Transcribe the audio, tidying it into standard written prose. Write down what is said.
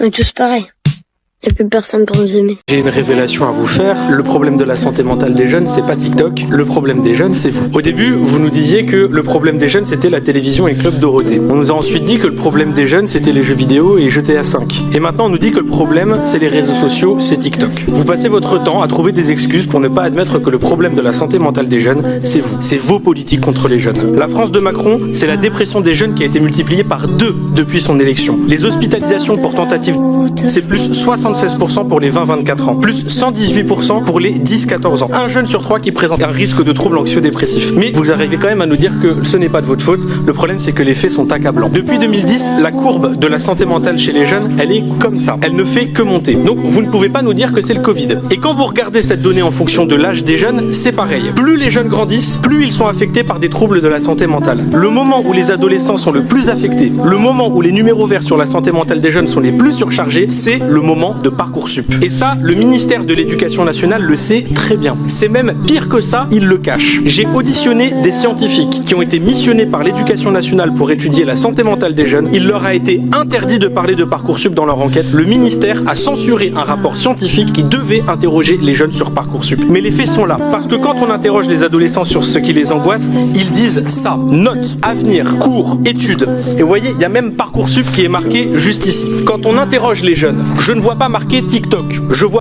On est tous pareils. Il n'y a plus personne pour nous aimer. J'ai une révélation à vous faire. Le problème de la santé mentale des jeunes, c'est pas TikTok. Le problème des jeunes, c'est vous. Au début, vous nous disiez que le problème des jeunes, c'était la télévision et Club Dorothée. On nous a ensuite dit que le problème des jeunes, c'était les jeux vidéo et GTA 5. Et maintenant, on nous dit que le problème, c'est les réseaux sociaux, c'est TikTok. Vous passez votre temps à trouver des excuses pour ne pas admettre que le problème de la santé mentale des jeunes, c'est vous. C'est vos politiques contre les jeunes. La France de Macron, c'est la dépression des jeunes qui a été multipliée par 2 depuis son élection. Les hospitalisations pour tentative, c'est plus 76% pour les 20-24 ans, plus 118% pour les 10-14 ans. Un jeune sur 3 qui présente un risque de troubles anxio-dépressifs. Mais vous arrivez quand même à nous dire que ce n'est pas de votre faute. Le problème, c'est que les faits sont accablants. Depuis 2010, la courbe de la santé mentale chez les jeunes, elle est comme ça. Elle ne fait que monter. Donc, vous ne pouvez pas nous dire que c'est le Covid. Et quand vous regardez cette donnée en fonction de l'âge des jeunes, c'est pareil. Plus les jeunes grandissent, plus ils sont affectés par des troubles de la santé mentale. Le moment où les adolescents sont le plus affectés, le moment où les numéros verts sur la santé mentale des jeunes sont les plus surchargés, c'est le moment de Parcoursup. Et ça, le ministère de l'Éducation nationale le sait très bien. C'est même pire que ça, il le cache. J'ai auditionné des scientifiques qui ont été missionnés par l'Éducation nationale pour étudier la santé mentale des jeunes. Il leur a été interdit de parler de Parcoursup dans leur enquête. Le ministère a censuré un rapport scientifique qui devait interroger les jeunes sur Parcoursup. Mais les faits sont là. Parce que quand on interroge les adolescents sur ce qui les angoisse, ils disent ça. Notes, avenir, cours, études. Et vous voyez, il y a même Parcoursup qui est marqué juste ici. Quand on interroge les jeunes, je ne vois pas marqué TikTok. Je vois